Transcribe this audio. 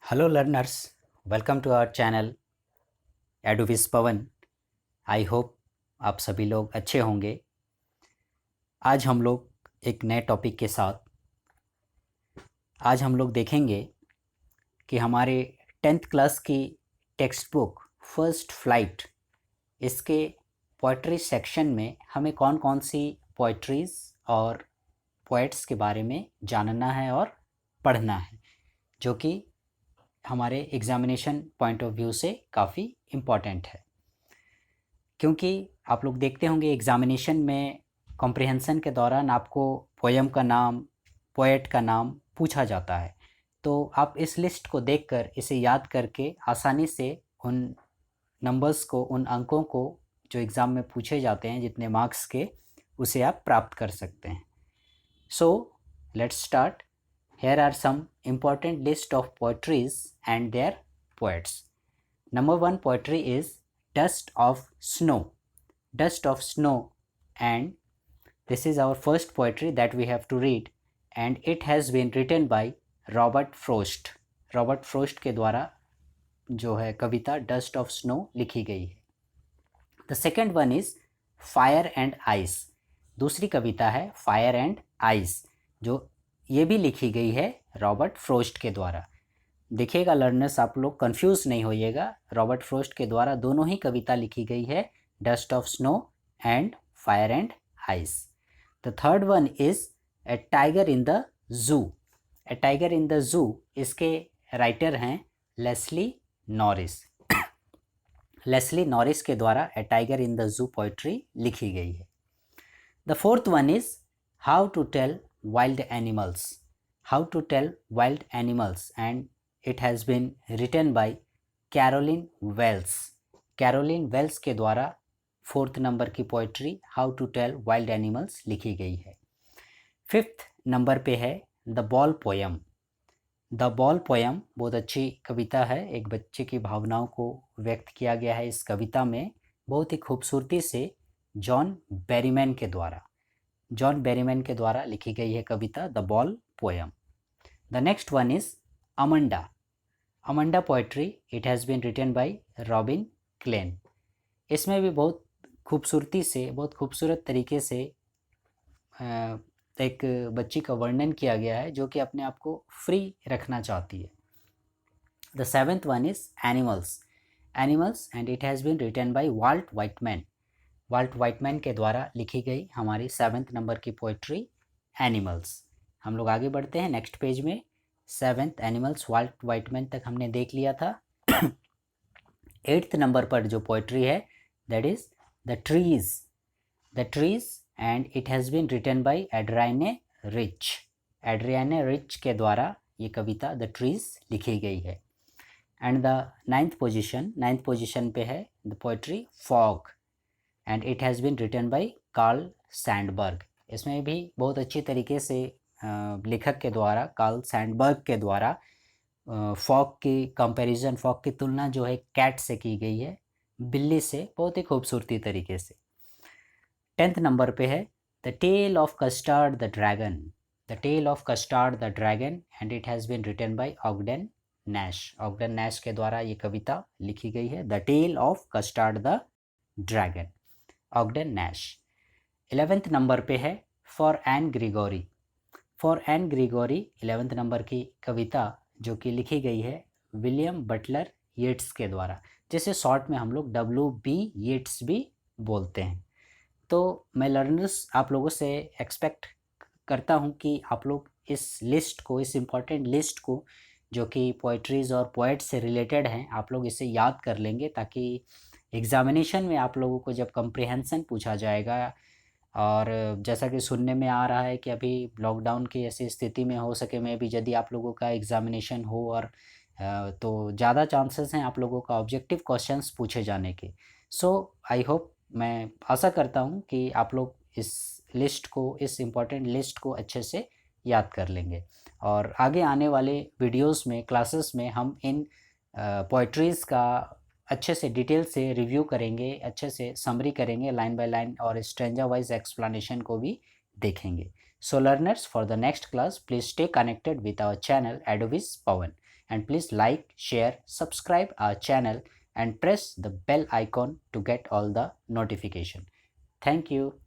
Hello learners, welcome to our channel Eduvis Pawan. I hope आप सभी लोग अच्छे होंगे। आज हम लोग एक नए टॉपिक के साथ आज हम लोग देखेंगे कि हमारे 10th क्लास की टेक्स्ट बुक फर्स्ट फ्लाइट, इसके पोइट्री सेक्शन में हमें कौन कौन सी पोइट्रीज़ और पोइट्स के बारे में जानना है और पढ़ना है, जो कि हमारे एग्ज़ामिनेशन पॉइंट ऑफ व्यू से काफ़ी इम्पॉर्टेंट है। क्योंकि आप लोग देखते होंगे एग्ज़ामिनेशन में कॉम्प्रिहेंसन के दौरान आपको पोएम का नाम, पोएट का नाम पूछा जाता है। तो आप इस लिस्ट को देखकर इसे याद करके आसानी से उन नंबर्स को, उन अंकों को जो एग्ज़ाम में पूछे जाते हैं, जितने मार्क्स के, उसे आप प्राप्त कर सकते हैं। So let's start. Here are some important list of poetries and their poets. Number 1 poetry is Dust of Snow. Dust of Snow, and this is our first poetry that we have to read, and it has been written by Robert Frost. Robert Frost के द्वारा जो है कविता Dust of Snow लिखी गई है। The second one is Fire and Ice. दूसरी कविता है Fire and Ice, जो ये भी लिखी गई है रॉबर्ट फ्रोस्ट के द्वारा। देखिएगा लर्नर्स, आप लोग कंफ्यूज नहीं होइएगा, रॉबर्ट फ्रोस्ट के द्वारा दोनों ही कविता लिखी गई है, dust of snow and fire and ice. The third one is a tiger in the जू। ए टाइगर इन द जू, इसके राइटर हैं लेस्ली नॉरिस। लेस्ली नॉरिस के द्वारा A tiger in the zoo poetry लिखी गई है। The fourth one is how to tell wild animals. How to tell wild animals, and it has been written by Caroline Wells. Caroline Wells के द्वारा 4th number की poetry how to tell wild animals लिखी गई है। 5th number पे है the ball poem. The ball poem बहुत अच्छी कविता है, एक बच्चे की भावनाओं को व्यक्त किया गया है इस कविता में बहुत ही खूबसूरती से जॉन बेरीमैन के द्वारा। जॉन बेरीमैन के द्वारा लिखी गई है कविता the ball poem. The next one is Amanda. Amanda poetry, it has been written by Robin Klein. इसमें भी बहुत खूबसूरती से, बहुत खूबसूरत तरीके से एक बच्ची का वर्णन किया गया है जो कि अपने आप को फ्री रखना चाहती है। The seventh one is animals. Animals, and it has been written by Walt Whitman. Walt Whitman के द्वारा लिखी गई हमारी 7th नंबर की पोइट्री एनिमल्स। हम लोग आगे बढ़ते हैं नेक्स्ट पेज में। 7th एनिमल्स वाल्ट वाइटमैन तक हमने देख लिया था। 8th नंबर पर जो पोइट्री है that is the trees. The trees, and it has been written by Adrienne Rich. Adrienne Rich के द्वारा ये कविता द ट्रीज लिखी गई है। एंड द 9th पोजिशन पे है the poetry fog, and it has been written by Carl Sandburg. इसमें भी बहुत अच्छी तरीके से लेखक के द्वारा, कार्ल सैंडबर्ग के द्वारा फॉग की कंपैरिजन, फॉग की तुलना जो है कैट से की गई है, बिल्ली से, बहुत ही खूबसूरती तरीके से। 10th नंबर पे है the tale of Custard the dragon. The tale of Custard the dragon, and it has been written by Ogden Nash. Ogden Nash के द्वारा ये कविता लिखी गई है, the tale of Custard the dragon, Ogden Nash. 11th number पे है for Anne Gregory. For Anne Gregory 11th number की कविता जो कि लिखी गई है विलियम बटलर येट्स के द्वारा, जिसे शॉर्ट में हम लोग WB येट्स भी बोलते हैं। तो मैं लर्नर्स आप लोगों से एक्सपेक्ट करता हूँ कि आप लोग इस लिस्ट को, इस इम्पॉर्टेंट लिस्ट को जो कि पोइट्रीज़ और पोएट्स से रिलेटेड हैं, आप लोग इसे याद कर लेंगे, ताकि एग्ज़ामिनेशन में आप लोगों को जब कम्प्रिहेंसन पूछा जाएगा, और जैसा कि सुनने में आ रहा है कि अभी लॉकडाउन की ऐसी स्थिति में हो सके में भी यदि आप लोगों का एग्ज़ामिनेशन हो, और तो ज़्यादा चांसेस हैं आप लोगों का ऑब्जेक्टिव क्वेश्चंस पूछे जाने के। सो आई होप, मैं आशा करता हूँ कि आप लोग इस लिस्ट को, इस इम्पॉर्टेंट लिस्ट को अच्छे से याद कर लेंगे, और आगे आने वाले वीडियोस में, क्लासेस में हम इन पोइट्रीज़ का अच्छे से डिटेल से रिव्यू करेंगे, अच्छे से समरी करेंगे लाइन बाय लाइन, और स्ट्रेंजा वाइज एक्सप्लेनेशन को भी देखेंगे। So learners, for the next class please stay connected with our channel Eduvis Pawan. and please like, share, subscribe our channel and press the bell icon to get all the notification. Thank you.